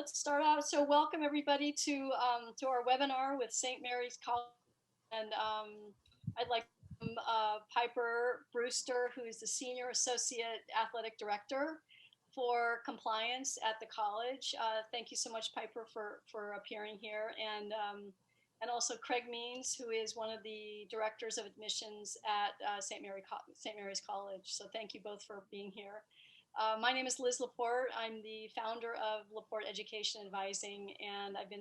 let's start out. So welcome everybody to our webinar with St. Mary's College. And I'd like Piper Brewster, who is the Senior Associate Athletic Director for Compliance at the college. Thank you so much, Piper, for appearing here. And also Craig Means, who is one of the Directors of Admissions at St. Mary's College. So thank you both for being here. My name is Liz Laporte. I'm the founder of Laporte Education Advising, and I've been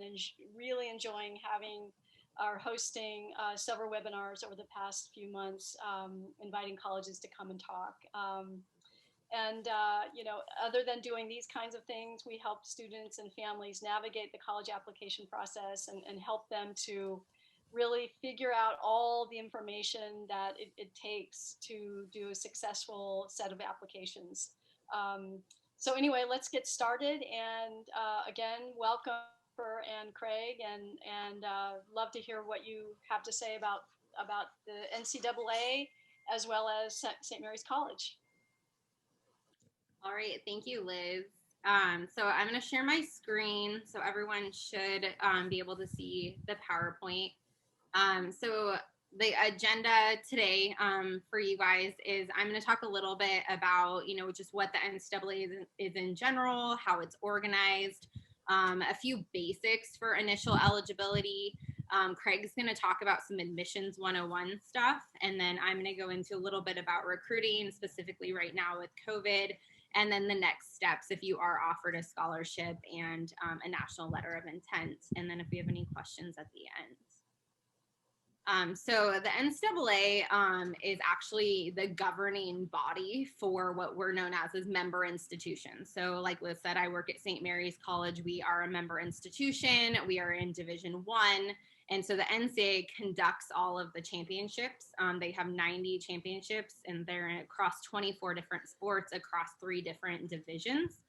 really enjoying having or hosting several webinars over the past few months, inviting colleges to come and talk. You know, other than doing these kinds of things, we help students and families navigate the college application process and help them to really figure out all the information that it takes to do a successful set of applications. So anyway, let's get started. And again, welcome and Craig, and love to hear what you have to say about the NCAA as well as St. Mary's College. All right, thank you, Liz. So I'm going to share my screen so everyone should be able to see the PowerPoint. So the agenda today for you guys is I'm going to talk a little bit about, you know, just what the NCAA is in general, how it's organized, a few basics for initial eligibility. Craig's going to talk about some admissions 101 stuff, and then I'm going to go into a little bit about recruiting, specifically right now with COVID, and then the next steps if you are offered a scholarship and a national letter of intent, and then if we have any questions at the end. So the NCAA is actually the governing body for what we're known as member institutions. So like Liz said, I work at St. Mary's College. We are a member institution. We are in Division I. And so the NCAA conducts all of the championships. They have 90 championships, and they're across 24 different sports across 3 different divisions.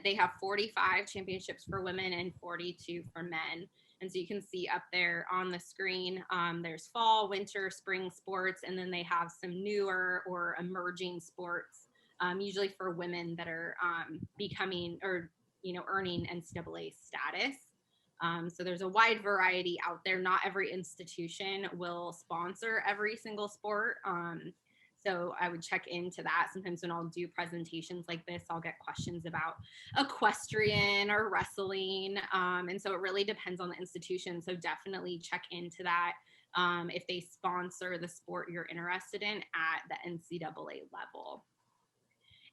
They have 45 championships for women and 42 for men. And so you can see up there on the screen, there's fall, winter, spring sports, and then they have some newer or emerging sports, usually for women that are becoming or, you know, earning NCAA status. So there's a wide variety out there. Not every institution will sponsor every single sport. So I would check into that. Sometimes when I'll do presentations like this, I'll get questions about equestrian or wrestling. And so it really depends on the institution. So definitely check into that if they sponsor the sport you're interested in at the NCAA level.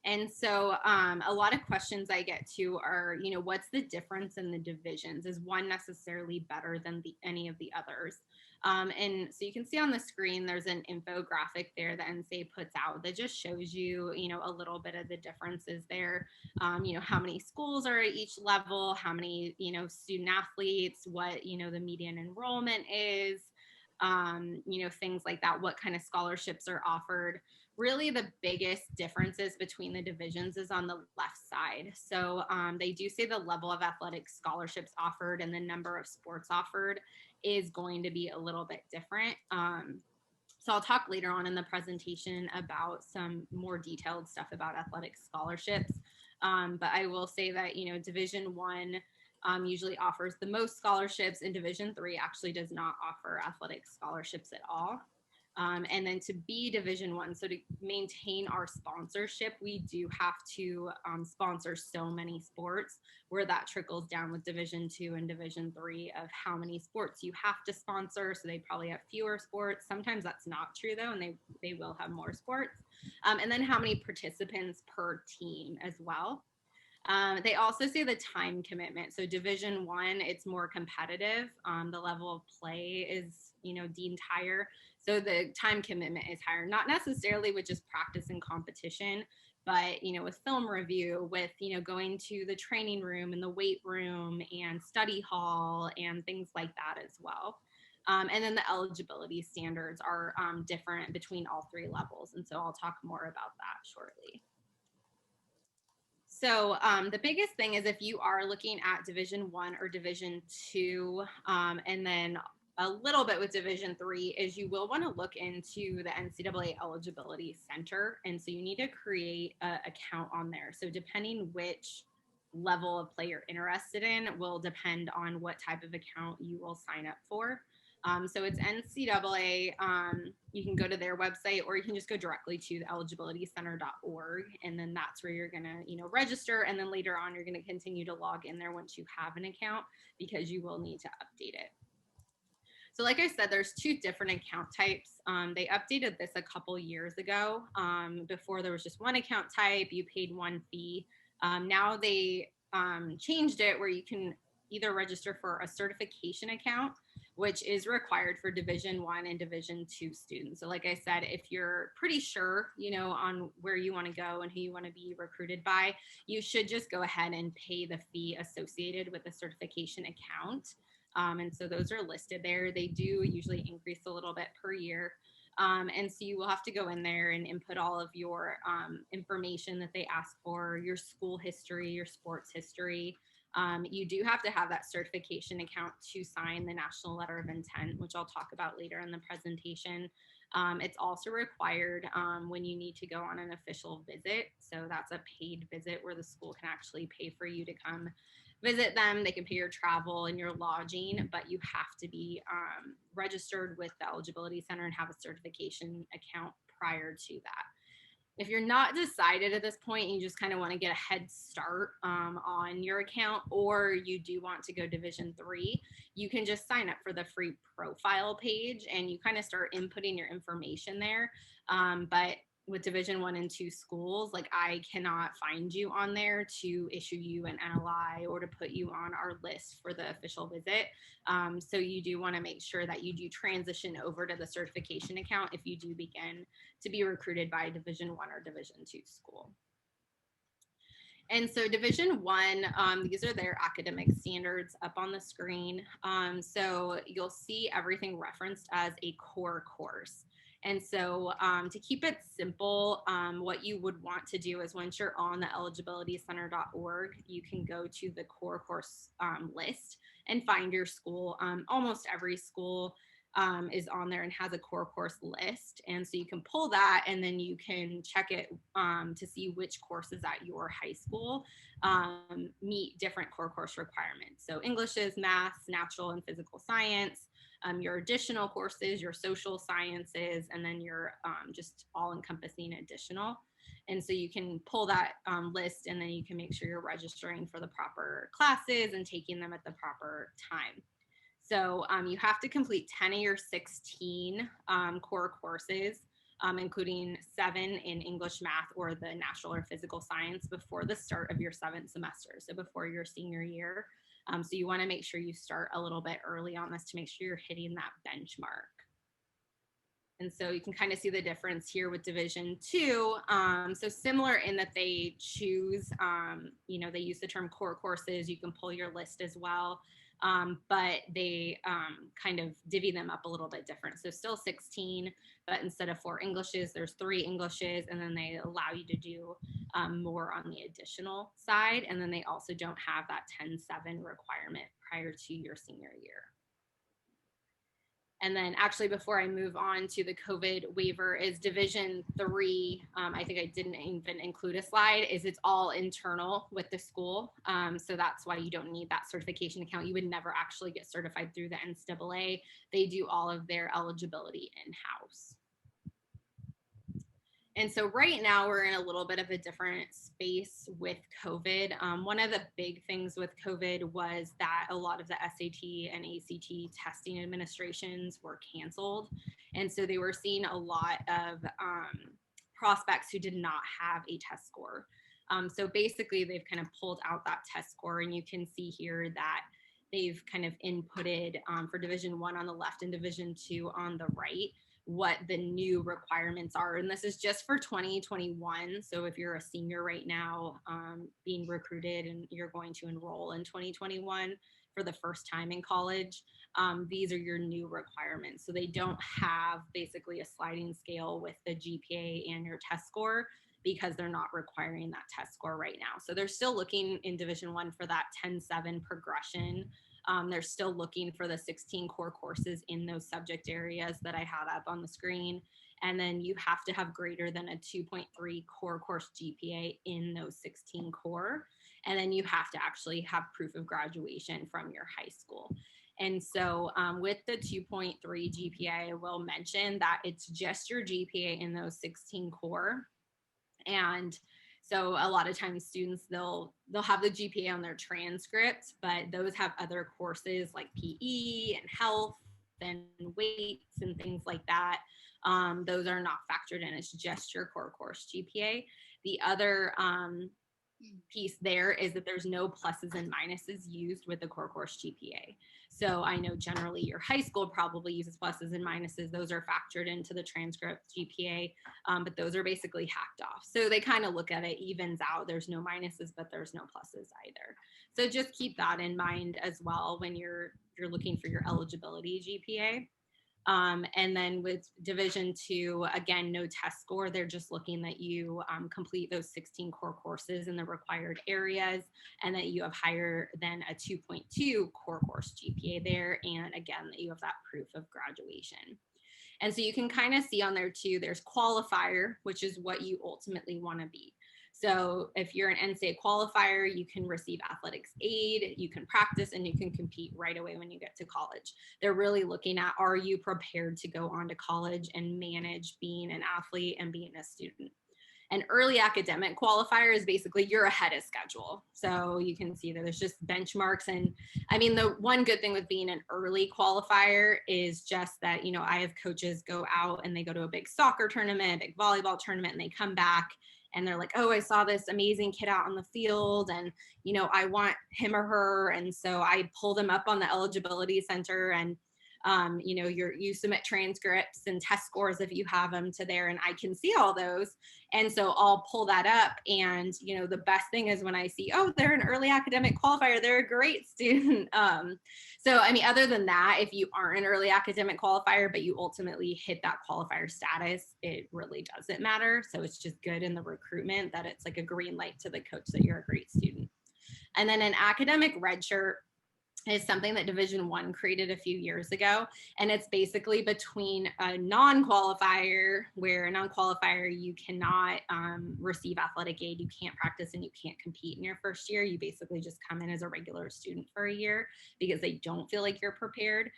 And so a lot of questions I get to are, you know, what's the difference in the divisions? Is one necessarily better than any of the others? And so you can see on the screen, there's an infographic there that NCAA puts out that just shows you, you know, a little bit of the differences there. You know, how many schools are at each level, how many, you know, student athletes, what, you know, the median enrollment is, you know, things like that, what kind of scholarships are offered. Really the biggest differences between the divisions is on the left side. So they do say the level of athletic scholarships offered and the number of sports offered is going to be a little bit different. So I'll talk later on in the presentation about some more detailed stuff about athletic scholarships. But I will say that, you know, Division I usually offers the most scholarships, and Division III actually does not offer athletic scholarships at all. And then to be Division I, so to maintain our sponsorship, we do have to sponsor so many sports, where that trickles down with Division II and Division III of how many sports you have to sponsor. So they probably have fewer sports. Sometimes that's not true though, and they will have more sports. And then how many participants per team as well. They also say the time commitment. So Division I, it's more competitive. The level of play is, you know, deemed higher. So the time commitment is higher, not necessarily with just practice and competition, but, you know, with film review, with, you know, going to the training room and the weight room and study hall and things like that as well. And then the eligibility standards are different between all 3 levels. And so I'll talk more about that shortly. So the biggest thing is if you are looking at Division I or Division II, and then a little bit with Division III, is you will want to look into the NCAA Eligibility Center. And so you need to create an account on there. So depending which level of play you're interested in will depend on what type of account you will sign up for. So it's NCAA. You can go to their website, or you can just go directly to the eligibilitycenter.org, and then that's where you're gonna, register. And then later on, you're gonna continue to log in there once you have an account, because you will need to update it. So like I said, there's two different account types. They updated this a couple years ago. Before there was just one account type, you paid one fee. Now they changed it where you can either register for a certification account, which is required for Division I and Division II students. So like I said, if you're pretty sure, on where you want to go and who you want to be recruited by, you should just go ahead and pay the fee associated with the certification account. And so those are listed there. They do usually increase a little bit per year. And so you will have to go in there and input all of your information that they ask for, your school history, your sports history. You do have to have that certification account to sign the National Letter of Intent, which I'll talk about later in the presentation. It's also required when you need to go on an official visit. So that's a paid visit where the school can actually pay for you to come visit them. They can pay your travel and your lodging, but you have to be registered with the Eligibility Center and have a certification account prior to that. If you're not decided at this point, you just kind of want to get a head start on your account, or you do want to go Division III, you can just sign up for the free profile page and you kind of start inputting your information there. But with Division I and II schools, like, I cannot find you on there to issue you an NLI or to put you on our list for the official visit. So you do want to make sure that you do transition over to the certification account if you do begin to be recruited by a Division I or Division II school. And so Division I, these are their academic standards up on the screen. So you'll see everything referenced as a core course. And so to keep it simple, what you would want to do is, once you're on the eligibilitycenter.org, you can go to the core course list and find your school. Almost every school is on there and has a core course list. And so you can pull that and then you can check it to see which courses at your high school meet different core course requirements. So Englishes, maths, natural and physical science, your additional courses, your social sciences, and then your just all-encompassing additional. And so you can pull that list, and then you can make sure you're registering for the proper classes and taking them at the proper time. So you have to complete 10 of your 16 core courses, including 7 in English, math, or the natural or physical science before the start of your 7th semester, so before your senior year. So you want to make sure you start a little bit early on this to make sure you're hitting that benchmark. And so you can kind of see the difference here with Division II. So similar in that they choose, they use the term core courses. You can pull your list as well. But they kind of divvy them up a little bit different. So still 16, but instead of 4 Englishes, there's 3 Englishes, and then they allow you to do more on the additional side. And then they also don't have that 10-7 requirement prior to your senior year. And then actually, before I move on to the COVID waiver, is Division III, I think I didn't even include a slide, is it's all internal with the school. So that's why you don't need that certification account. You would never actually get certified through the NCAA. They do all of their eligibility in-house. And so right now we're in a little bit of a different space with COVID. One of the big things with COVID was that a lot of the SAT and ACT testing administrations were canceled. And so they were seeing a lot of prospects who did not have a test score. So basically they've kind of pulled out that test score, and you can see here that they've kind of inputted for Division I on the left and Division II on the right what the new requirements are. And this is just for 2021. So if you're a senior right now being recruited and you're going to enroll in 2021 for the first time in college, these are your new requirements. So they don't have basically a sliding scale with the GPA and your test score, because they're not requiring that test score right now. So they're still looking in Division I for that 10-7 progression. They're still looking for the 16 core courses in those subject areas that I had up on the screen. And then you have to have greater than a 2.3 core course GPA in those 16 core. And then you have to actually have proof of graduation from your high school. And so with the 2.3 GPA, I will mention that it's just your GPA in those 16 core. And so a lot of times students, they'll have the GPA on their transcript, but those have other courses like PE and health and weights and things like that. Those are not factored in. It's just your core course GPA. The other piece there is that there's no pluses and minuses used with the core course GPA. So I know generally your high school probably uses pluses and minuses. Those are factored into the transcript GPA, but those are basically hacked off. So they kind of look at it, evens out. There's no minuses, but there's no pluses either. So just keep that in mind as well when you're looking for your eligibility GPA. And then with Division II, again, no test score. They're just looking that you complete those 16 core courses in the required areas and that you have higher than a 2.2 core course GPA there. And again, that you have that proof of graduation. And so you can kind of see on there too, there's qualifier, which is what you ultimately want to be. So if you're an NCAA qualifier, you can receive athletics aid, you can practice, and you can compete right away when you get to college. They're really looking at, are you prepared to go on to college and manage being an athlete and being a student? An early academic qualifier is basically you're ahead of schedule. So you can see that there's just benchmarks. And I mean, the one good thing with being an early qualifier is just that, you know, I have coaches go out and they go to a big soccer tournament, a big volleyball tournament, and they come back and they're like, oh, I saw this amazing kid out on the field and, you know, I want him or her. And so I pull them up on the eligibility center and, you know, you submit transcripts and test scores if you have them to there, and I can see all those. And so I'll pull that up. And, you know, the best thing is when I see, oh, they're an early academic qualifier, they're a great student. So, I mean, other than that, if you aren't an early academic qualifier, but you ultimately hit that qualifier status, it really doesn't matter. So it's just good in the recruitment that it's like a green light to the coach that you're a great student. And then an academic redshirt is something that Division I created a few years ago. And it's basically between a non-qualifier, where a non-qualifier, you cannot receive athletic aid, you can't practice, and you can't compete in your first year. You basically just come in as a regular student for a year because they don't feel like you're prepared.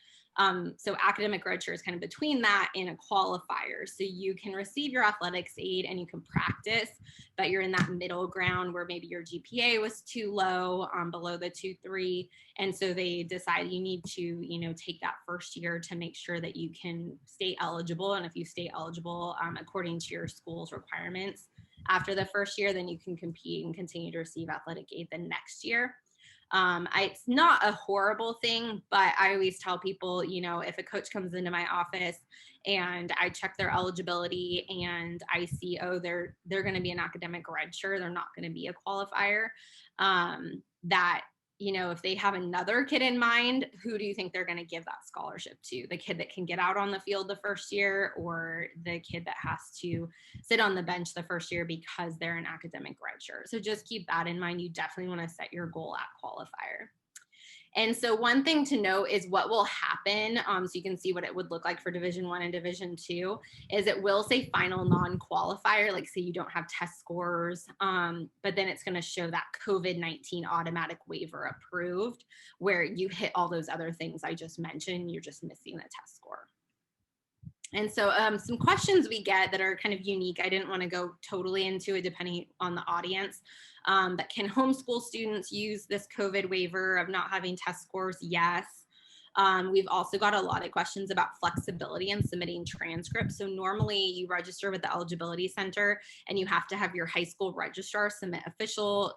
So academic redshirt is kind of between that and a qualifier. So you can receive your athletics aid and you can practice, but you're in that middle ground where maybe your GPA was too low, below the 2.3. And so they decide you need to, you know, take that first year to make sure that you can stay eligible. And if you stay eligible according to your school's requirements after the first year, then you can compete and continue to receive athletic aid the next year. It's not a horrible thing, but I always tell people, you know, if a coach comes into my office and I check their eligibility and I see, oh, they're going to be an academic redshirt, they're not going to be a qualifier, that, you know, if they have another kid in mind, who do you think they're going to give that scholarship to? The kid that can get out on the field the first year, or the kid that has to sit on the bench the first year because they're an academic redshirt? So just keep that in mind. You definitely want to set your goal at qualifier. And so one thing to note is what will happen, so you can see what it would look like for Division I and Division II, is it will say final non-qualifier, like say you don't have test scores, but then it's going to show that COVID-19 automatic waiver approved, where you hit all those other things I just mentioned, you're just missing the test score. And so some questions we get that are kind of unique, I didn't want to go totally into it depending on the audience, but can homeschool students use this COVID waiver of not having test scores? Yes. We've also got a lot of questions about flexibility in submitting transcripts. So normally you register with the Eligibility Center and you have to have your high school registrar submit official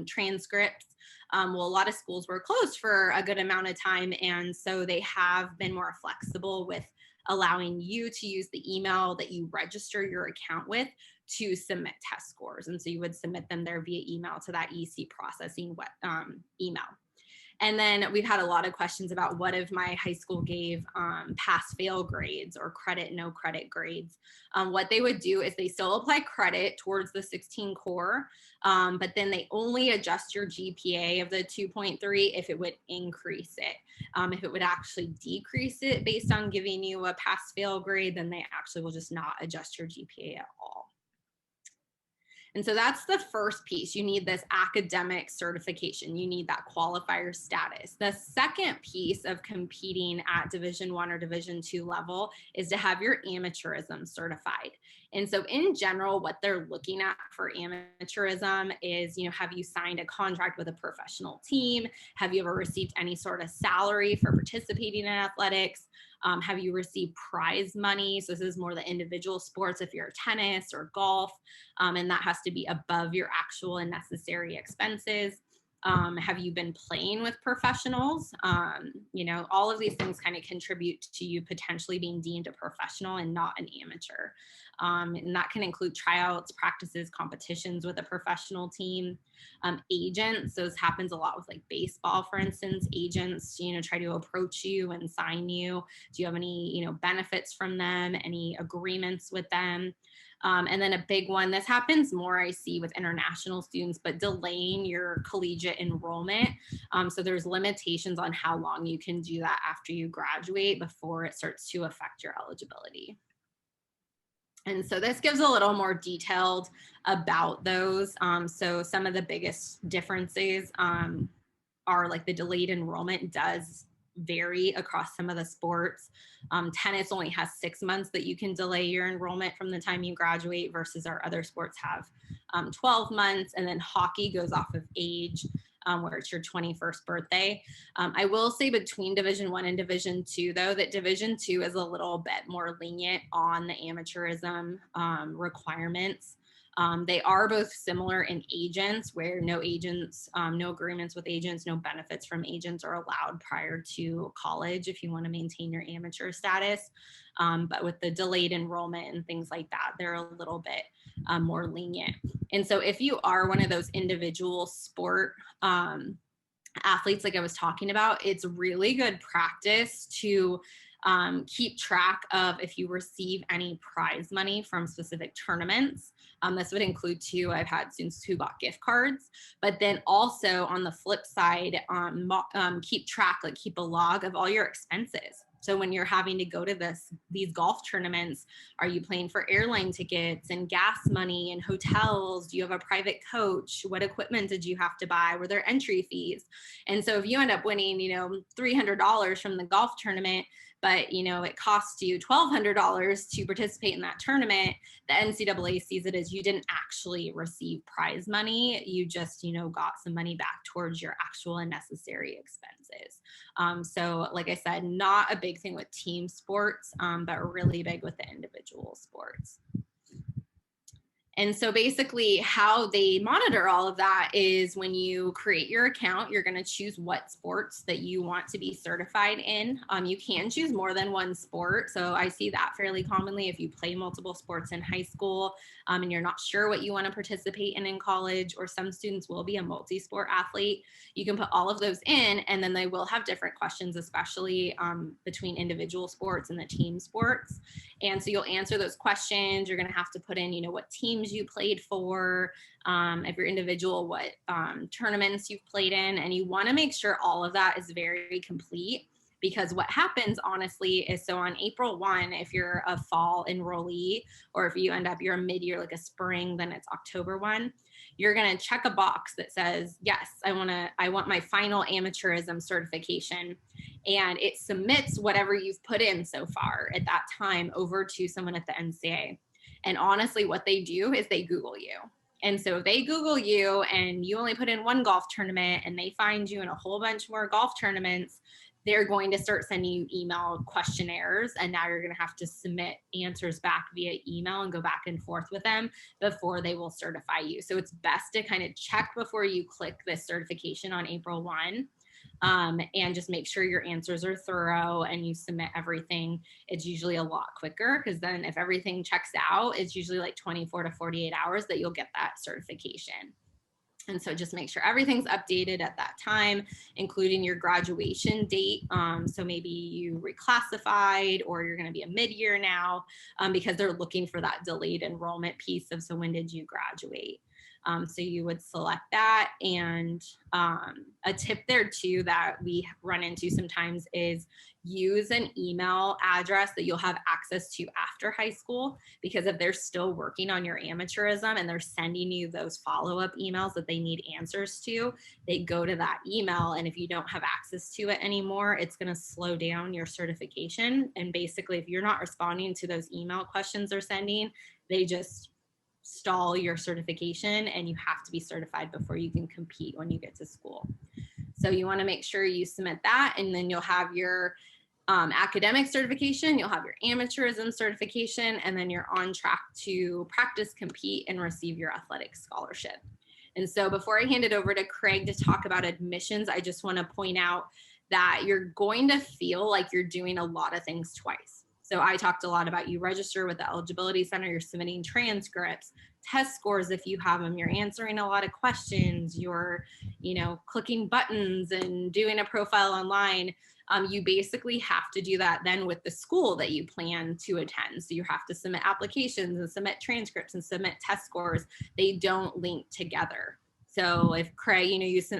transcripts. Well, a lot of schools were closed for a good amount of time, and so they have been more flexible with allowing you to use the email that you register your account with to submit test scores. And so you would submit them there via email to that EC processing email. And then we've had a lot of questions about what if my high school gave pass-fail grades or credit, no credit grades. What they would do is they still apply credit towards the 16 core, but then they only adjust your GPA of the 2.3 if it would increase it. If it would actually decrease it based on giving you a pass-fail grade, then they actually will just not adjust your GPA at all. And so that's the first piece. You need this academic certification. You need that qualifier status. The second piece of competing at Division I or Division II level is to have your amateurism certified. And so in general, what they're looking at for amateurism is, have you signed a contract with a professional team? Have you ever received any sort of salary for participating in athletics? Have you received prize money? So this is more the individual sports if you're tennis or golf, and that has to be above your actual and necessary expenses. Have you been playing with professionals? All of these things kind of contribute to you potentially being deemed a professional and not an amateur. And that can include tryouts, practices, competitions with a professional team. Agents, so this happens a lot with like baseball, for instance. Agents, try to approach you and sign you. Do you have any, benefits from them, any agreements with them? And then a big one, this happens more, I see, with international students, but delaying your collegiate enrollment. So there's limitations on how long you can do that after you graduate before it starts to affect your eligibility. And so this gives a little more detailed about those. So some of the biggest differences are like the delayed enrollment does vary across some of the sports. Tennis only has 6 months that you can delay your enrollment from the time you graduate versus our other sports have 12 months. And then hockey goes off of age, where it's your 21st birthday. I will say between Division I and Division II, though, that Division II is a little bit more lenient on the amateurism requirements. They are both similar in agents, where no agents, no agreements with agents, no benefits from agents are allowed prior to college if you want to maintain your amateur status. But with the delayed enrollment and things like that, they're a little bit more lenient. And so if you are one of those individual sport athletes like I was talking about, it's really good practice to keep track of if you receive any prize money from specific tournaments. This would include too, I've had students who bought gift cards, but then also on the flip side, keep track, like keep a log of all your expenses. So when you're having to go to these golf tournaments, are you paying for airline tickets and gas money and hotels? Do you have a private coach? What equipment did you have to buy? Were there entry fees? And so if you end up winning, $300 from the golf tournament, but it costs you $1,200 to participate in that tournament, the NCAA sees it as you didn't actually receive prize money. You just, got some money back towards your actual and necessary expenses. So like I said, not a big thing with team sports, but really big with the individual sports. And so basically how they monitor all of that is when you create your account, you're going to choose what sports that you want to be certified in. You can choose more than one sport. So I see that fairly commonly if you play multiple sports in high school and you're not sure what you want to participate in college, or some students will be a multi-sport athlete. You can put all of those in, and then they will have different questions, especially between individual sports and the team sports. And so you'll answer those questions. You're going to have to put in, what teams you played for, if you're individual, what tournaments you've played in. And you want to make sure all of that is very complete, because what happens honestly is, so on April 1, if you're a fall enrollee, or if you end up, you're a mid-year, like a spring, then it's October 1, you're going to check a box that says, yes, I want my final amateurism certification. And it submits whatever you've put in so far at that time over to someone at the NCAA. And honestly, what they do is they Google you. And so if they Google you and you only put in one golf tournament and they find you in a whole bunch more golf tournaments, they're going to start sending you email questionnaires. And now you're going to have to submit answers back via email and go back and forth with them before they will certify you. So it's best to kind of check before you click this certification on April 1. And just make sure your answers are thorough and you submit everything. It's usually a lot quicker, because then if everything checks out, it's usually like 24 to 48 hours that you'll get that certification. And so just make sure everything's updated at that time, including your graduation date. So maybe you reclassified, or you're going to be a mid-year now, because they're looking for that delayed enrollment piece of, so when did you graduate? So you would select that. And a tip there too that we run into sometimes is use an email address that you'll have access to after high school, because if they're still working on your amateurism and they're sending you those follow-up emails that they need answers to, they go to that email. And if you don't have access to it anymore, it's going to slow down your certification. And basically, if you're not responding to those email questions they're sending, they just stall your certification, and you have to be certified before you can compete when you get to school. So you want to make sure you submit that, and then you'll have your academic certification, you'll have your amateurism certification, and then you're on track to practice, compete, and receive your athletic scholarship. And so before I hand it over to Craig to talk about admissions, I just want to point out that you're going to feel like you're doing a lot of things twice. So I talked a lot about you register with the Eligibility Center, you're submitting transcripts, test scores if you have them, you're answering a lot of questions, you're, clicking buttons and doing a profile online. You basically have to do that then with the school that you plan to attend. So you have to submit applications and submit transcripts and submit test scores. They don't link together. So if Craig,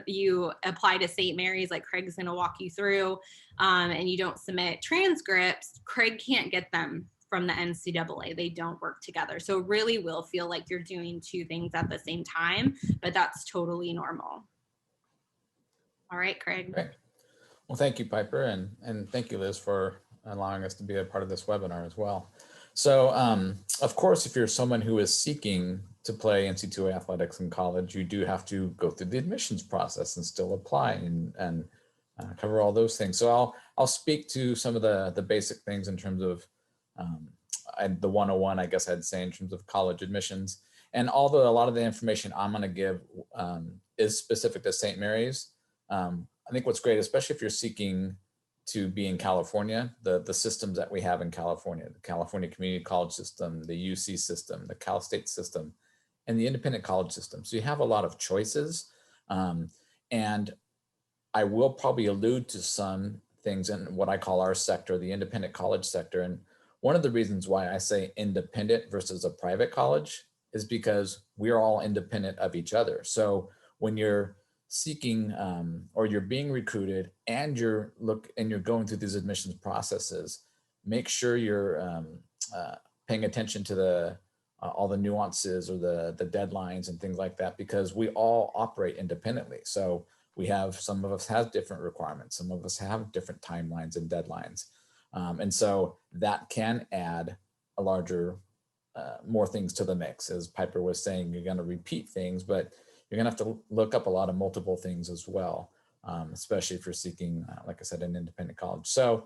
you apply to St. Mary's, like Craig's going to walk you through, and you don't submit transcripts, Craig can't get them from the NCAA. They don't work together. So it really will feel like you're doing two things at the same time, but that's totally normal. All right, Craig. Great. Well, thank you, Piper, and thank you, Liz, for allowing us to be a part of this webinar as well. So, of course, if you're someone who is seeking to play NCAA athletics in college, you do have to go through the admissions process and still apply and cover all those things. So I'll speak to some of the basic things in terms of the 101, I guess I'd say, in terms of college admissions. And although a lot of the information I'm going to give is specific to St. Mary's, I think what's great, especially if you're seeking to be in California, the systems that we have in California, the California Community College system, the UC system, the Cal State system, and the independent college system. So you have a lot of choices. And I will probably allude to some things in what I call our sector, the independent college sector. And one of the reasons why I say independent versus a private college is because we're all independent of each other. So when you're seeking or you're being recruited and you're going through these admissions processes, make sure you're paying attention to all the nuances or the deadlines and things like that, because we all operate independently. So some of us have different requirements, some of us have different timelines and deadlines, and so that can add a larger more things to the mix. As Piper was saying, you're going to repeat things, but you're going to have to look up a lot of multiple things as well, especially if you're seeking, like I said, an independent college. So,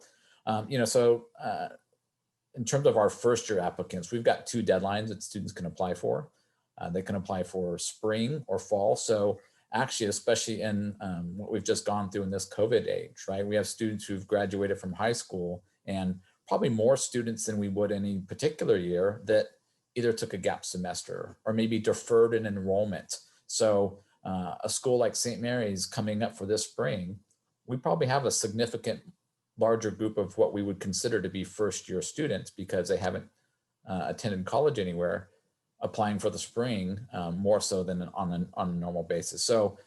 in terms of our first year applicants, we've got two deadlines that students can apply for. They can apply for spring or fall. So actually, especially in what we've just gone through in this COVID age, right? We have students who've graduated from high school, and probably more students than we would any particular year that either took a gap semester or maybe deferred an enrollment. So a school like St. Mary's coming up for this spring, we probably have a significant larger group of what we would consider to be first year students because they haven't attended college anywhere, applying for the spring more so than on a normal basis. So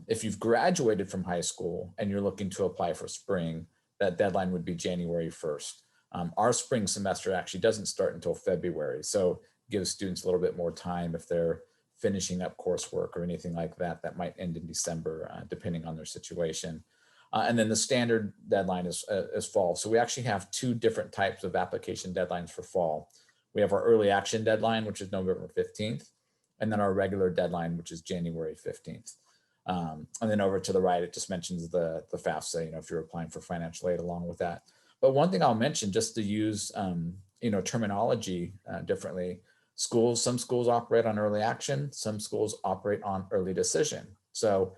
if you've graduated from high school and you're looking to apply for spring, that deadline would be January 1st. Our spring semester actually doesn't start until February. So it gives students a little bit more time if they're finishing up coursework or anything like that, that might end in December, depending on their situation. And then the standard deadline is fall. So we actually have two different types of application deadlines for fall. We have our early action deadline, which is November 15th, and then our regular deadline, which is January 15th. And then over to the right, it just mentions the FAFSA, if you're applying for financial aid along with that. But one thing I'll mention, just to use terminology differently, some schools operate on early action, some schools operate on early decision. So,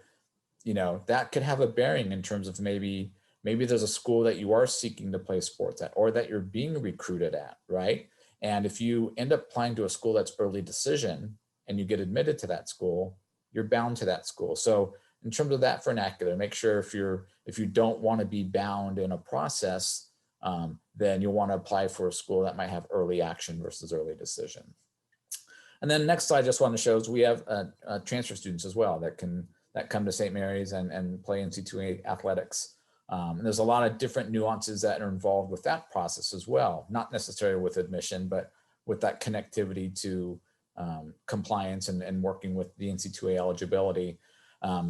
that could have a bearing in terms of maybe there's a school that you are seeking to play sports at, or that you're being recruited at, right? And if you end up applying to a school that's early decision and you get admitted to that school, you're bound to that school. So in terms of that vernacular, make sure if you don't want to be bound in a process, then you'll want to apply for a school that might have early action versus early decision. And then next slide I just want to show is we have transfer students as well that come to St. Mary's and play NC2A athletics. And there's a lot of different nuances that are involved with that process as well, not necessarily with admission, but with that connectivity to compliance and working with the NC2A eligibility. A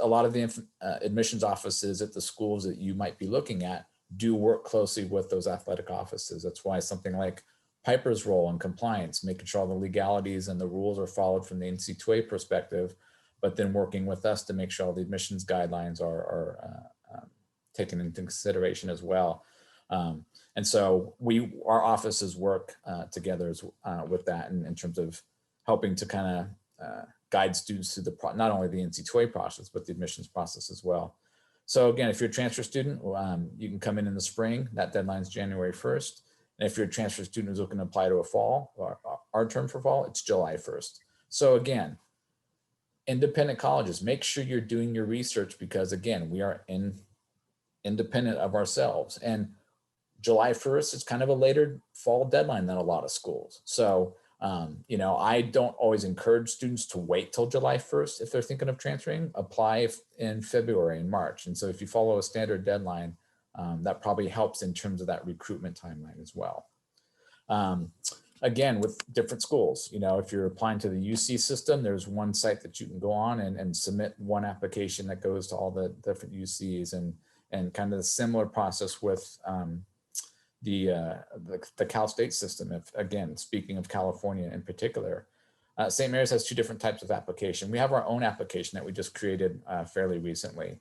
lot of the admissions offices at the schools that you might be looking at do work closely with those athletic offices. That's why something like Piper's role in compliance, making sure all the legalities and the rules are followed from the NC2A perspective, but then working with us to make sure all the admissions guidelines are taken into consideration as well. And so our offices work together with that in terms of helping to kind of guide students through not only the NC2A process, but the admissions process as well. So again, if you're a transfer student, you can come in the spring. That deadline is January 1st. And if you're a transfer student who's looking to apply to a fall, or our term for fall, it's July 1st. So again, independent colleges, make sure you're doing your research, because again, we are independent of ourselves. And July 1st is kind of a later fall deadline than a lot of schools. So, I don't always encourage students to wait till July 1st if they're thinking of transferring. Apply in February and March. And so if you follow a standard deadline, that probably helps in terms of that recruitment timeline as well. Again, with different schools, if you're applying to the UC system, there's one site that you can go on and submit one application that goes to all the different UCs, and kind of a similar process with the Cal State system. If, again, speaking of California in particular, St. Mary's has two different types of application. We have our own application that we just created fairly recently.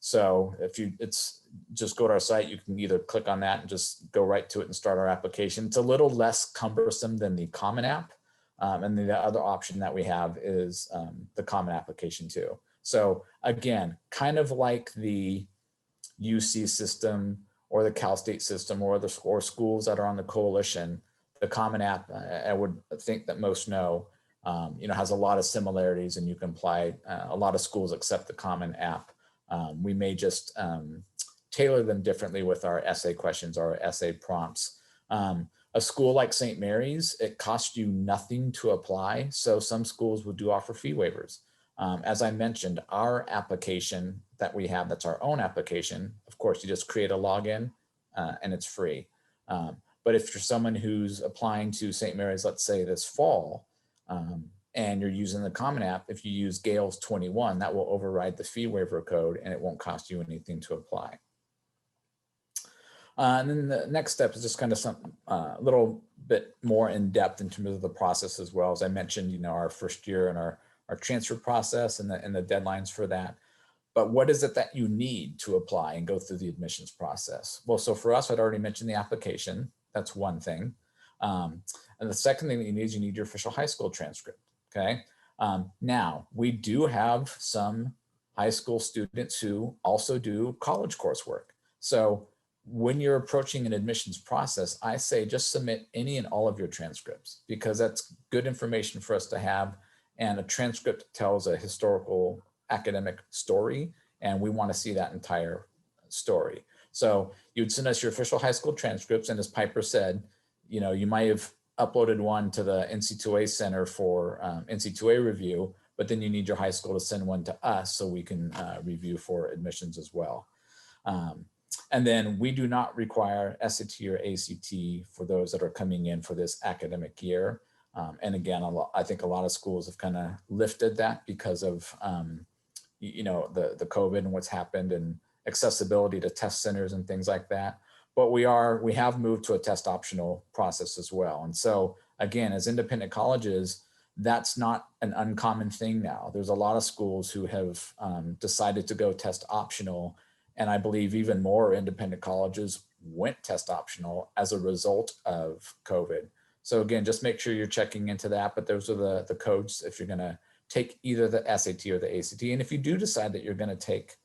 So if it's just go to our site, you can either click on that and just go right to it and start our application. It's a little less cumbersome than the Common App. And the other option that we have is the Common Application too. So again, kind of like the UC system or the Cal State system or schools that are on the coalition, the Common App, I would think that most know, has a lot of similarities, and you can apply. A lot of schools accept the Common App. We may just tailor them differently with our essay questions or our essay prompts. A school like St. Mary's, it costs you nothing to apply. So some schools do offer fee waivers. As I mentioned, our application that we have, that's our own application. Of course, you just create a login and it's free. But if you're someone who's applying to St. Mary's, let's say this fall, and you're using the Common App, if you use Gales 21, that will override the fee waiver code and it won't cost you anything to apply. And then the next step is just kind of something a little bit more in depth in terms of the process as well. As I mentioned, our first year and our transfer process and the deadlines for that. But what is it that you need to apply and go through the admissions process? Well, so for us, I'd already mentioned the application. That's one thing. And the second thing that you need is you need your official high school transcript. Okay. Now, we do have some high school students who also do college coursework. So when you're approaching an admissions process, I say just submit any and all of your transcripts, because that's good information for us to have. And a transcript tells a historical academic story, and we want to see that entire story. So you'd send us your official high school transcripts. And as Piper said, you might have uploaded one to the NC2A Center for NC2A review, but then you need your high school to send one to us so we can review for admissions as well. And then we do not require SAT or ACT for those that are coming in for this academic year. And again, I think a lot of schools have kind of lifted that because of, the COVID and what's happened and accessibility to test centers and things like that. But we have moved to a test optional process as well. And so again, as independent colleges, that's not an uncommon thing now. There's a lot of schools who have decided to go test optional. And I believe even more independent colleges went test optional as a result of COVID. So again, just make sure you're checking into that, but those are the codes if you're gonna take either the SAT or the ACT. And if you do decide that you're gonna take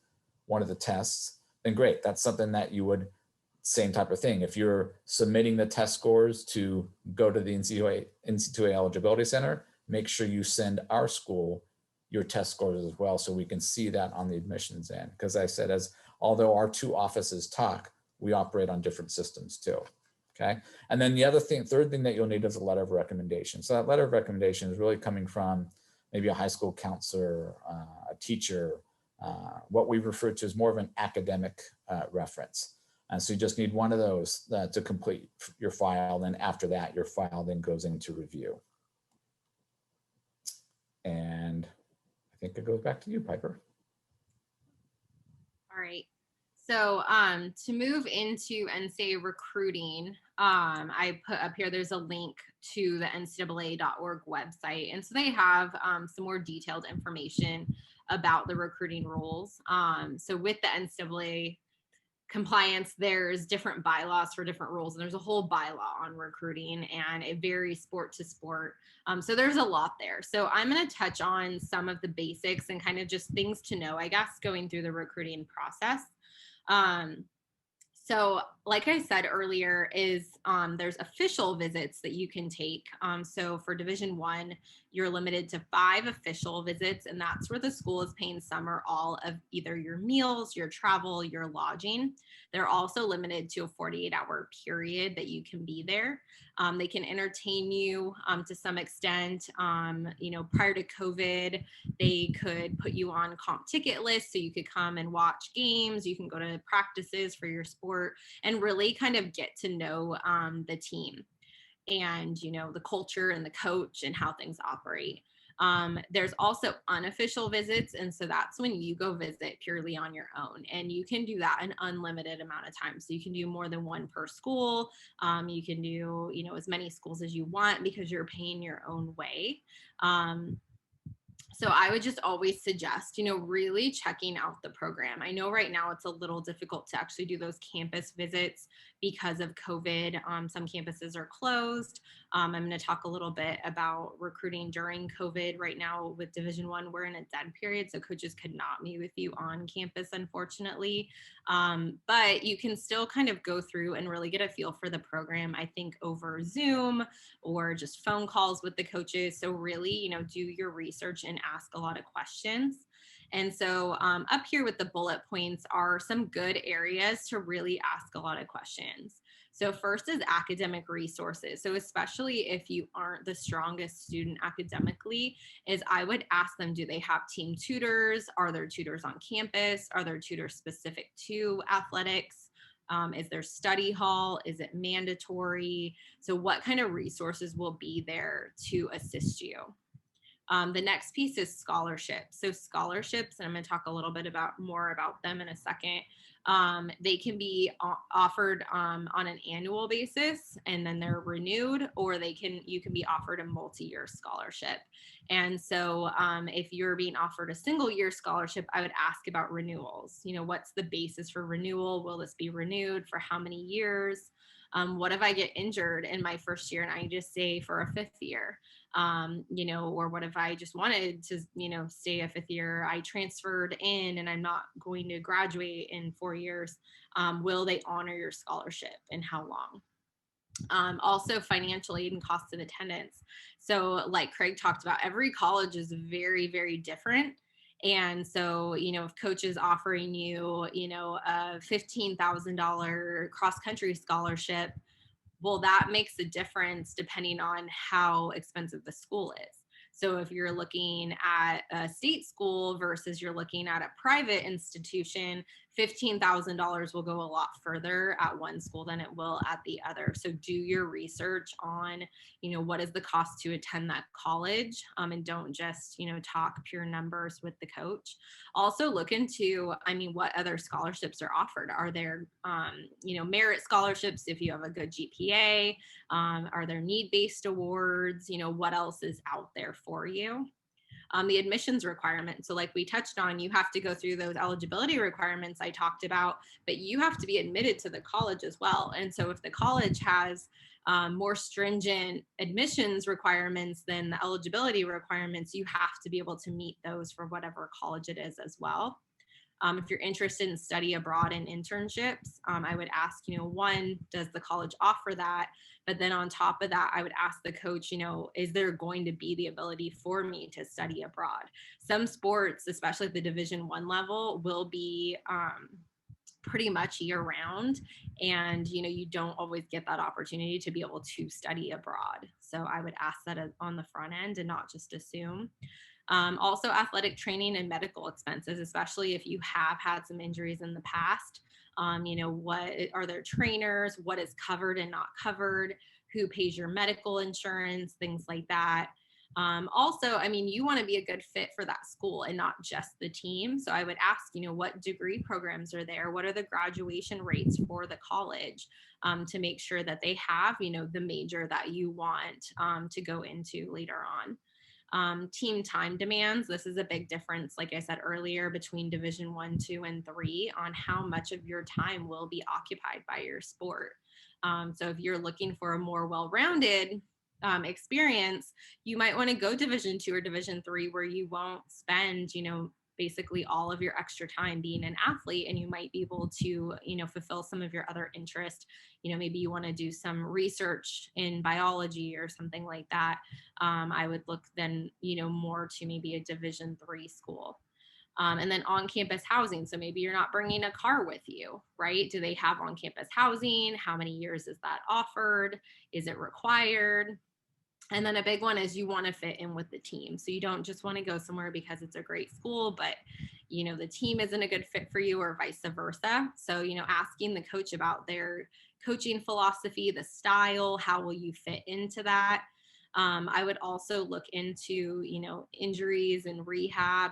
one of the tests, then great. That's something that you would, same type of thing. If you're submitting the test scores to go to the NC2A Eligibility Center, make sure you send our school your test scores as well so we can see that on the admissions end. Because I said, although our two offices talk, we operate on different systems too. Okay. And then the third thing that you'll need is a letter of recommendation. So that letter of recommendation is really coming from maybe a high school counselor, a teacher, what we refer to as more of an academic reference. And so you just need one of those to complete your file. Then after that, your file then goes into review. And I think it goes back to you, Piper. All right. So to move into NCAA recruiting, I put up here, there's a link to the NCAA.org website. And so they have some more detailed information about the recruiting rules. So with the NCAA compliance, there's different bylaws for different rules, and there's a whole bylaw on recruiting, and it varies sport to sport. So there's a lot there. So I'm going to touch on some of the basics and kind of just things to know, I guess, going through the recruiting process. So like I said earlier, there's official visits that you can take. So for Division I, you're limited to 5 official visits, and that's where the school is paying some or all of either your meals, your travel, your lodging. They're also limited to a 48-hour period that you can be there. They can entertain you to some extent. Prior to COVID, they could put you on comp ticket lists so you could come and watch games. You can go to practices for your sport and really kind of get to know the team and, the culture and the coach and how things operate. There's also unofficial visits. And so that's when you go visit purely on your own, and you can do that an unlimited amount of times. So you can do more than one per school. You can do, as many schools as you want because you're paying your own way. So I would just always suggest, really checking out the program. I know right now it's a little difficult to actually do those campus visits because of COVID. Some campuses are closed. I'm going to talk a little bit about recruiting during COVID. Right now with Division I, we're in a dead period, so coaches could not meet with you on campus, unfortunately. But you can still kind of go through and really get a feel for the program, I think, over Zoom or just phone calls with the coaches. So really, do your research and ask a lot of questions. And so up here with the bullet points are some good areas to really ask a lot of questions. So first is academic resources. So especially if you aren't the strongest student academically, is I would ask them, do they have team tutors? Are there tutors on campus? Are there tutors specific to athletics? Is there study hall? Is it mandatory? So what kind of resources will be there to assist you? The next piece is scholarships. So scholarships, and I'm going to talk a little bit more about them in a second. They can be offered on an annual basis, and then they're renewed, or you can be offered a multi-year scholarship. And so if you're being offered a single year scholarship, I would ask about renewals. What's the basis for renewal? Will this be renewed for how many years? What if I get injured in my first year and I just stay for a 5th year? Or what if I just wanted to, stay a 5th year, I transferred in and I'm not going to graduate in 4 years. Will they honor your scholarship and how long? Also financial aid and cost of attendance. So like Craig talked about, every college is very, very different. And so, if coach is offering you, a $15,000 cross country scholarship, well, that makes a difference depending on how expensive the school is. So if you're looking at a state school versus you're looking at a private institution, $15,000 will go a lot further at one school than it will at the other. So do your research on, what is the cost to attend that college, and don't just, talk pure numbers with the coach. Also look into, what other scholarships are offered. Are there, merit scholarships if you have a good GPA? Are there need-based awards? What else is out there for you? The admissions requirement. So like we touched on, you have to go through those eligibility requirements I talked about, but you have to be admitted to the college as well. And so if the college has more stringent admissions requirements than the eligibility requirements, you have to be able to meet those for whatever college it is as well. If you're interested in study abroad and internships, I would ask, one, does the college offer that? But then on top of that, I would ask the coach, is there going to be the ability for me to study abroad? Some sports, especially at the Division I level, will be pretty much year round. And, you don't always get that opportunity to be able to study abroad. So I would ask that on the front end and not just assume. Also, athletic training and medical expenses, especially if you have had some injuries in the past. What are their trainers? What is covered and not covered? Who pays your medical insurance? Things like that. Also, you want to be a good fit for that school and not just the team. So I would ask, what degree programs are there? What are the graduation rates for the college, to make sure that they have, the major that you want to go into later on. Team time demands. This is a big difference, like I said earlier, between Division 1, 2, and 3 on how much of your time will be occupied by your sport. So if you're looking for a more well-rounded experience, you might want to go Division 2 or Division 3, where you won't spend, basically all of your extra time being an athlete, and you might be able to, fulfill some of your other interests. Maybe you want to do some research in biology or something like that. I would look then, more to maybe a Division 3 school. And then on-campus housing. So maybe you're not bringing a car with you, right? Do they have on-campus housing? How many years is that offered? Is it required? And then a big one is you want to fit in with the team. So you don't just want to go somewhere because it's a great school, but the team isn't a good fit for you, or vice versa. So, asking the coach about their coaching philosophy, the style, how will you fit into that? I would also look into, injuries and rehab.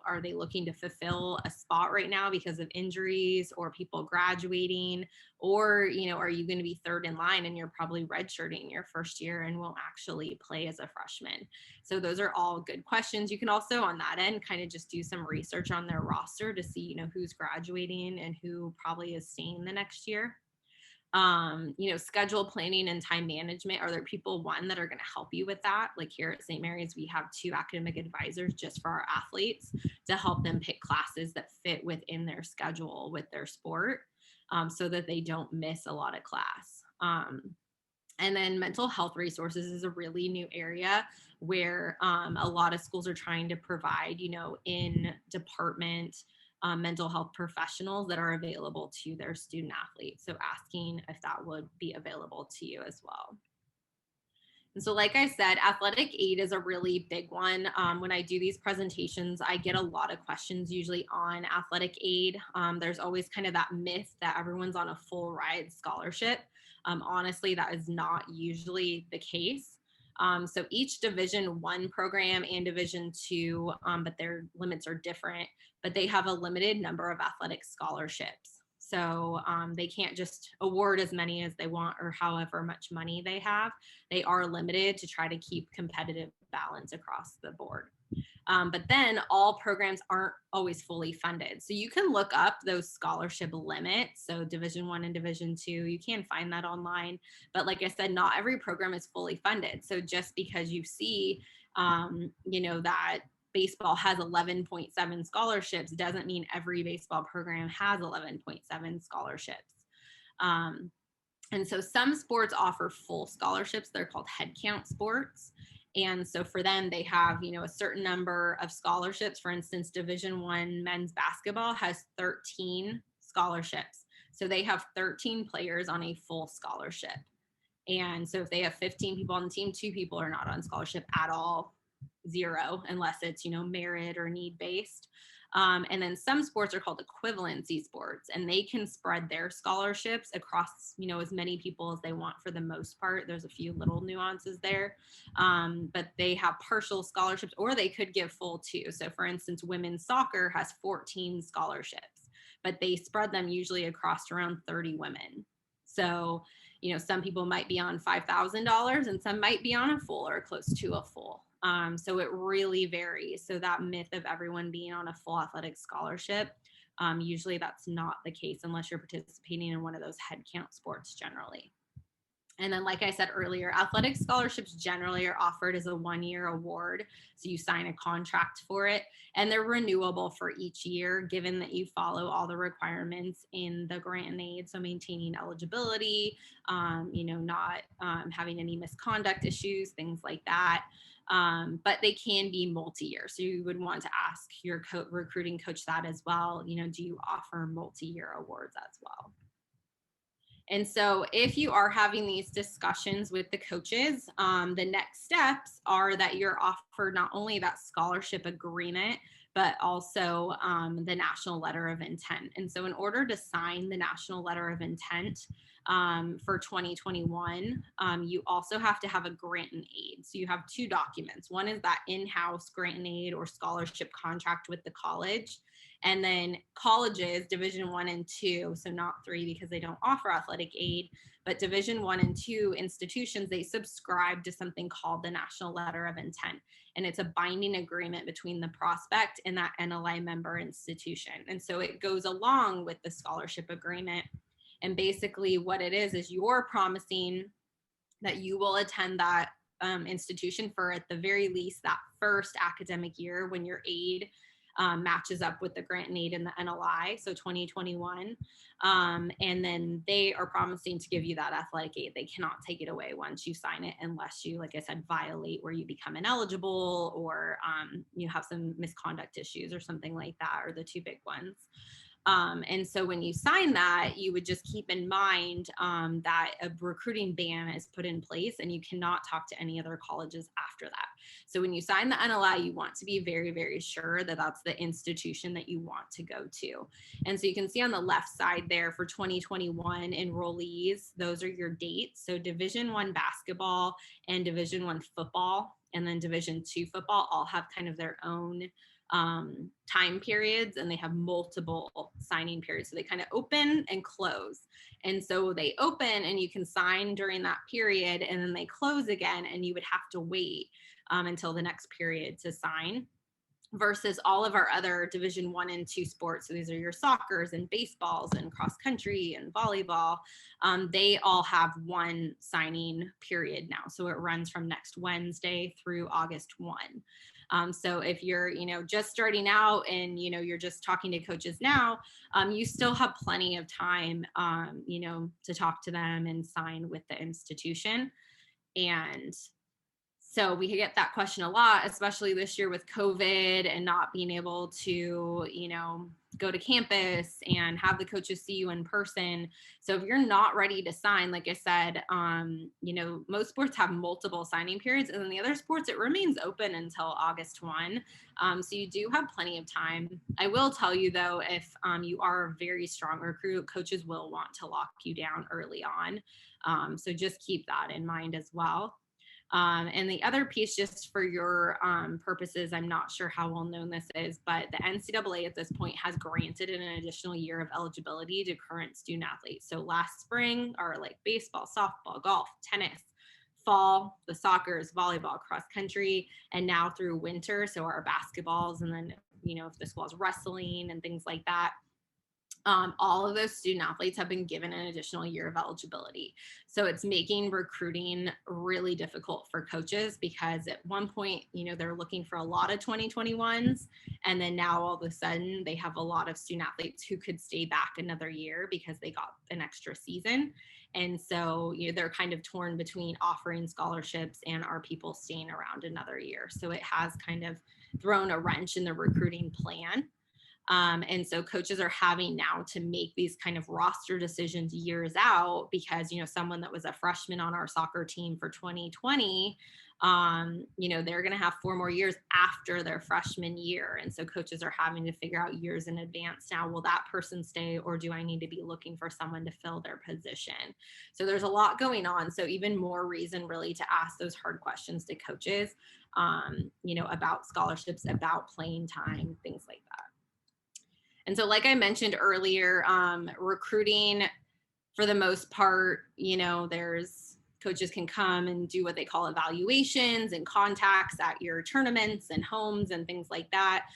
Are they looking to fulfill a spot right now because of injuries or people graduating? Or, are you going to be third in line and you're probably redshirting your first year and won't actually play as a freshman? So those are all good questions. You can also, on that end, kind of just do some research on their roster to see, who's graduating and who probably is staying the next year. Schedule planning and time management. Are there people, that are going to help you with that? Like here at St. Mary's, we have 2 academic advisors just for our athletes to help them pick classes that fit within their schedule with their sport, so that they don't miss a lot of class. And then mental health resources is a really new area where a lot of schools are trying to provide, in department mental health professionals that are available to their student athletes. So asking if that would be available to you as well. And so, like I said, athletic aid is a really big one. When I do these presentations, I get a lot of questions usually on athletic aid. There's always kind of that myth that everyone's on a full ride scholarship. Honestly, that is not usually the case. So each Division 1 program and Division 2, but their limits are different, but they have a limited number of athletic scholarships. So they can't just award as many as they want or however much money they have. They are limited to try to keep competitive balance across the board. But then all programs aren't always fully funded. So you can look up those scholarship limits. So Division 1 and Division 2, you can find that online. But like I said, not every program is fully funded. So just because you see, that baseball has 11.7 scholarships doesn't mean every baseball program has 11.7 scholarships. And so some sports offer full scholarships. They're called headcount sports. And so for them, they have, a certain number of scholarships. For instance, Division 1 men's basketball has 13 scholarships. So they have 13 players on a full scholarship. And so if they have 15 people on the team, 2 people are not on scholarship at all, 0, unless it's, merit or need based. And then some sports are called equivalency sports, and they can spread their scholarships across, as many people as they want for the most part. There's a few little nuances there, but they have partial scholarships, or they could give full too. So for instance, women's soccer has 14 scholarships, but they spread them usually across around 30 women. So, some people might be on $5,000 and some might be on a full or close to a full. So it really varies. So that myth of everyone being on a full athletic scholarship, usually that's not the case unless you're participating in one of those headcount sports generally. And then, like I said earlier, athletic scholarships generally are offered as a 1-year award. So you sign a contract for it, and they're renewable for each year, given that you follow all the requirements in the grant and aid. So maintaining eligibility, not having any misconduct issues, things like that. But they can be multi-year. So you would want to ask your recruiting coach that as well. Do you offer multi-year awards as well? And so if you are having these discussions with the coaches, the next steps are that you're offered not only that scholarship agreement, but also the national letter of intent. And so in order to sign the national letter of intent for 2021, you also have to have a grant and aid. So you have two documents. One is that in-house grant and aid or scholarship contract with the college. And then colleges, Division 1 and 2, so not 3 because they don't offer athletic aid, but Division 1 and 2 institutions, they subscribe to something called the National Letter of Intent. And it's a binding agreement between the prospect and that NLI member institution. And so it goes along with the scholarship agreement. And basically what it is you're promising that you will attend that institution for at the very least that first academic year when your aid matches up with the grant and aid in the NLI, so 2021. And then they are promising to give you that athletic aid. They cannot take it away once you sign it unless you, like I said, violate where you become ineligible or you have some misconduct issues or something like that, or the two big ones. And so when you sign that, you would just keep in mind that a recruiting ban is put in place and you cannot talk to any other colleges after that. So when you sign the NLI, you want to be very, very sure that that's the institution that you want to go to. And so you can see on the left side there for 2021 enrollees, those are your dates. So Division I basketball and Division I football, and then Division II football all have kind of their own time periods, and they have multiple signing periods. So they kind of open and close. And so they open and you can sign during that period, and then they close again, and you would have to wait until the next period to sign. Versus all of our other Division I and II sports. So these are your soccers and baseballs and cross country and volleyball. They all have one signing period now. So it runs from next Wednesday through August 1. So if you're, just starting out and, you're just talking to coaches now, you still have plenty of time, to talk to them and sign with the institution. And so we could get that question a lot, especially this year with COVID and not being able to, go to campus and have the coaches see you in person. So if you're not ready to sign, like I said, most sports have multiple signing periods, and then the other sports, it remains open until August 1. So you do have plenty of time. I will tell you though, if you are a very strong recruit, coaches will want to lock you down early on. So just keep that in mind as well. And the other piece, just for your purposes, I'm not sure how well known this is, but the NCAA at this point has granted an additional year of eligibility to current student athletes. So last spring, our like baseball, softball, golf, tennis, fall, the soccers, volleyball, cross country, and now through winter, so our basketballs, and then, if this was wrestling and things like that. All of those student athletes have been given an additional year of eligibility. So it's making recruiting really difficult for coaches, because at one point, they're looking for a lot of 2021s. And then now all of a sudden they have a lot of student athletes who could stay back another year because they got an extra season. And so, they're kind of torn between offering scholarships and are people staying around another year. So it has kind of thrown a wrench in the recruiting plan. And so coaches are having now to make these kind of roster decisions years out, because, someone that was a freshman on our soccer team for 2020, they're going to have 4 more years after their freshman year. And so coaches are having to figure out years in advance now, will that person stay, or do I need to be looking for someone to fill their position? So there's a lot going on. So even more reason really to ask those hard questions to coaches, about scholarships, about playing time, things like that. And so, like I mentioned earlier, recruiting, for the most part, there's coaches can come and do what they call evaluations and contacts at your tournaments and homes and things like that.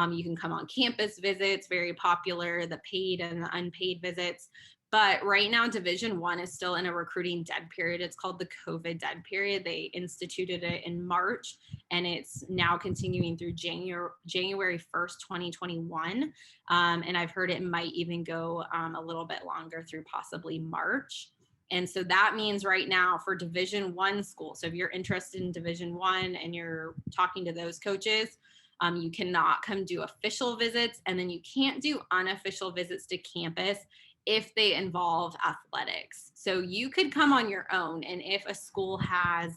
You can come on campus visits, very popular, the paid and the unpaid visits. But right now, Division I is still in a recruiting dead period. It's called the COVID dead period. They instituted it in March, and it's now continuing through January 1st, 2021. And I've heard it might even go a little bit longer through possibly March. And so that means right now for Division I schools, so if you're interested in Division I and you're talking to those coaches, you cannot come do official visits, and then you can't do unofficial visits to campus if they involve athletics. So you could come on your own, and if a school has,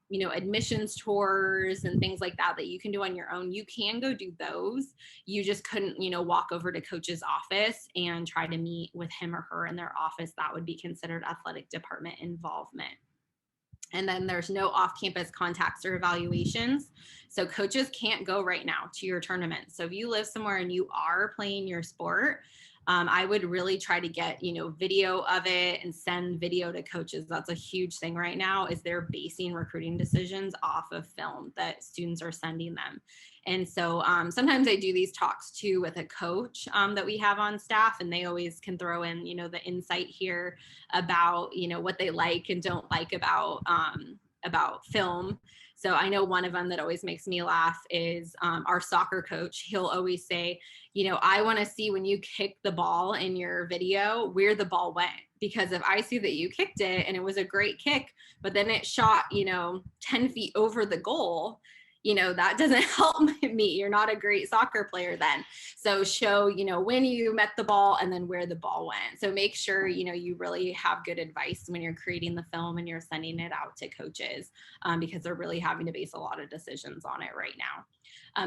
you know, admissions tours and things like that that you can do on your own, you can go do those. You just couldn't, you know, walk over to coach's office and try to meet with him or her in their office. That would be considered athletic department involvement. And then there's no off-campus contacts or evaluations. So coaches can't go right now to your tournament. So if you live somewhere and you are playing your sport, I would really try to get, you know, video of it and send video to coaches. That's a huge thing right now, is they're basing recruiting decisions off of film that students are sending them. And so sometimes I do these talks too with a coach that we have on staff, and they always can throw in, you know, the insight here about, you know, what they like and don't like about film. So I know one of them that always makes me laugh is our soccer coach. He'll always say, you know, I want to see when you kick the ball in your video where the ball went. Because if I see that you kicked it and it was a great kick, but then it shot, you know, 10 feet over the goal, you know, that doesn't help me. You're not a great soccer player then. So show, you know, when you met the ball and then where the ball went. So make sure, you know, you really have good advice when you're creating the film and you're sending it out to coaches, because they're really having to base a lot of decisions on it right now.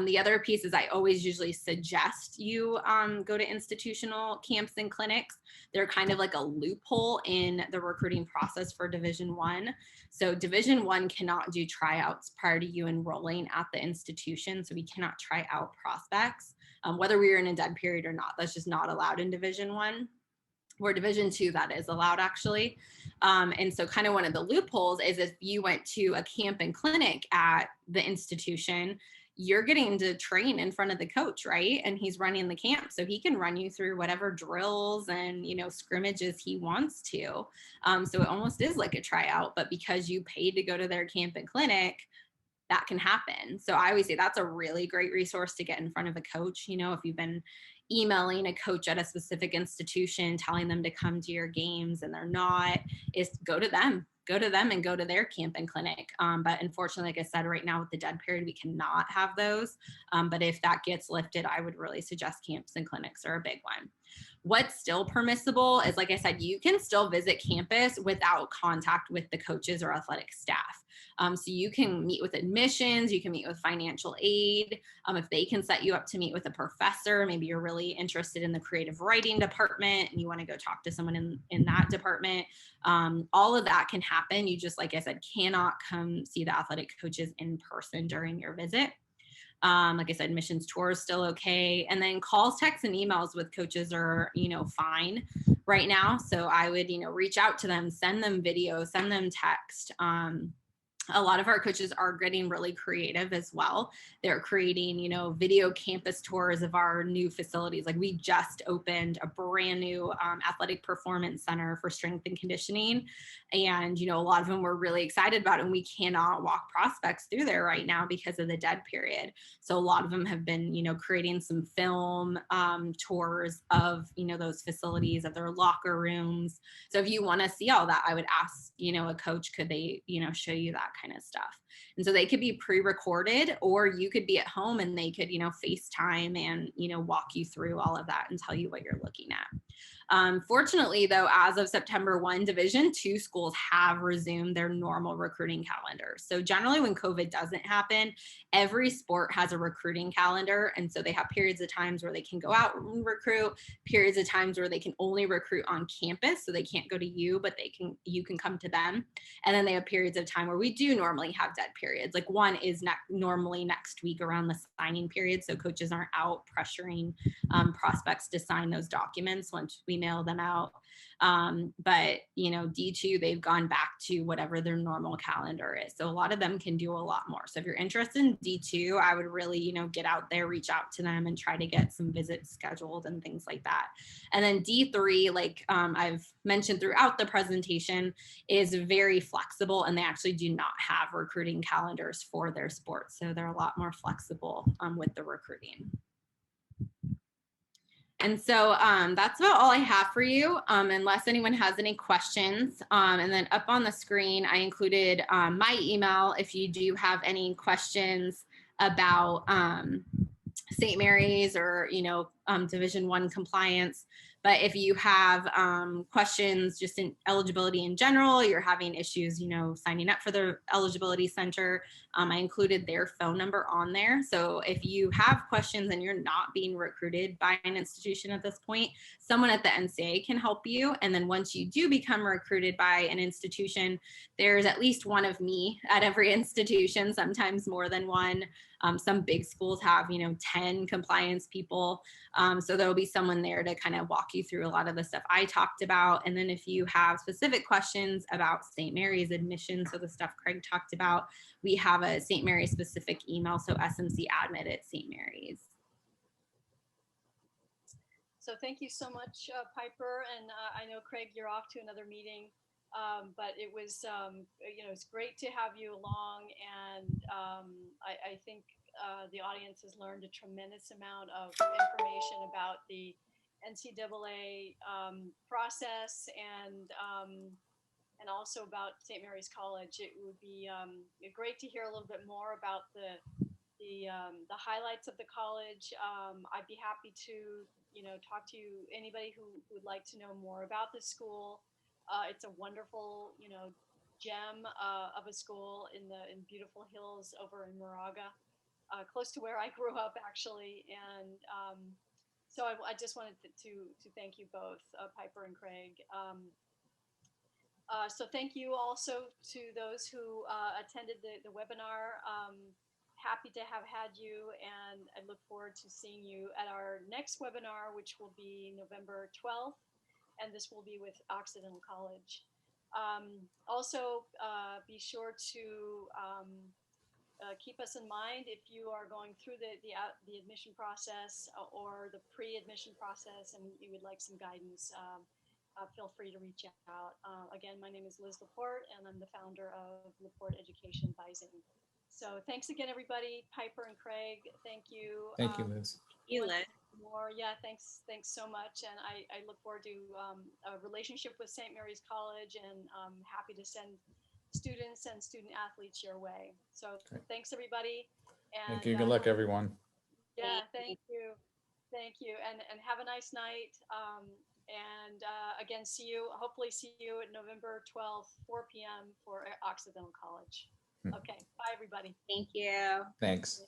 The other piece is I always usually suggest you go to institutional camps and clinics. They're kind of like a loophole in the recruiting process for Division I. So Division I cannot do tryouts prior to you enrolling at the institution. So we cannot try out prospects, whether we are in a dead period or not. That's just not allowed in Division I. Where Division II, that is allowed actually. And so kind of one of the loopholes is if you went to a camp and clinic at the institution, you're getting to train in front of the coach, right? And he's running the camp, so he can run you through whatever drills and, you know, scrimmages he wants to. So it almost is like a tryout, but because you paid to go to their camp and clinic, that can happen. So I always say that's a really great resource to get in front of a coach. You know, if you've been emailing a coach at a specific institution, telling them to come to your games and they're not, is go to them and go to their camp and clinic. But unfortunately, like I said, right now with the dead period, we cannot have those. But if that gets lifted, I would really suggest camps and clinics are a big one. What's still permissible is, like I said, you can still visit campus without contact with the coaches or athletic staff. So you can meet with admissions, you can meet with financial aid. If they can set you up to meet with a professor, maybe you're really interested in the creative writing department and you want to go talk to someone in that department. All of that can happen. You just, like I said, cannot come see the athletic coaches in person during your visit. Like I said, admissions tours still okay. And then calls, texts, and emails with coaches are, you know, fine right now. So I would, you know, reach out to them, send them video, send them text. A lot of our coaches are getting really creative as well. They're creating, you know, video campus tours of our new facilities. Like we just opened a brand new athletic performance center for strength and conditioning. And, you know, a lot of them were really excited about it, and we cannot walk prospects through there right now because of the dead period. So a lot of them have been, you know, creating some film tours of, you know, those facilities, of their locker rooms. So if you want to see all that, I would ask, you know, a coach, could they, you know, show you that kind of stuff? And so they could be pre-recorded, or you could be at home and they could, you know, FaceTime and, you know, walk you through all of that and tell you what you're looking at. Fortunately, though, as of September 1, Division II schools have resumed their normal recruiting calendar. So generally when COVID doesn't happen, every sport has a recruiting calendar. And so they have periods of times where they can go out and recruit, periods of times where they can only recruit on campus. So they can't go to you, but you can come to them. And then they have periods of time where we do normally have dead periods. Like one is normally next week around the signing period. So coaches aren't out pressuring prospects to sign those documents once we mail them out. But, you know, D2, they've gone back to whatever their normal calendar is. So a lot of them can do a lot more. So if you're interested in D2, I would really, you know, get out there, reach out to them and try to get some visits scheduled and things like that. And then D3, like I've mentioned throughout the presentation, is very flexible, and they actually do not have recruiting calendars for their sports. So they're a lot more flexible with the recruiting. And so that's about all I have for you, unless anyone has any questions. And then up on the screen, I included my email if you do have any questions about St. Mary's or, you know, Division I compliance. But if you have questions just in eligibility in general, you're having issues, you know, signing up for the eligibility center, I included their phone number on there. So if you have questions and you're not being recruited by an institution at this point, someone at the NCAA can help you. And then once you do become recruited by an institution, there's at least one of me at every institution, sometimes more than one. Some big schools have, you know, 10 compliance people. So there'll be someone there to kind of walk you through a lot of the stuff I talked about. And then if you have specific questions about St. Mary's admission, so the stuff Craig talked about, we have a St. Mary's specific email, so smcadmin@St. Mary's. So thank you so much, Piper. And I know, Craig, you're off to another meeting, but it was, you know, it's great to have you along. And I think the audience has learned a tremendous amount of information about the NCAA process and also about St. Mary's College. It would be great to hear a little bit more about the highlights of the college. I'd be happy to, you know, talk to anybody who would like to know more about the school. It's a wonderful, you know, gem of a school in beautiful hills over in Moraga, close to where I grew up, actually. And so I just wanted to thank you both, Piper and Craig. So thank you also to those who attended the webinar. Happy to have had you, and I look forward to seeing you at our next webinar, which will be November 12th, and this will be with Occidental College. Also, be sure to keep us in mind if you are going through the admission process or the pre-admission process and you would like some guidance. Feel free to reach out. Again, my name is Liz Laporte, and I'm the founder of Laporte Education Advising. So thanks again, everybody. Piper and Craig, thank you. Thank you, Liz. More, yeah, thanks so much. And I look forward to a relationship with St. Mary's College, and I'm happy to send students and student athletes your way. So thanks, everybody. And Thank you. Good luck, everyone. Yeah, thank you. Thank you. And have a nice night. Again, hopefully see you at November 12th, 4 p.m. for Occidental College. Okay, bye everybody. Thank you. Thanks.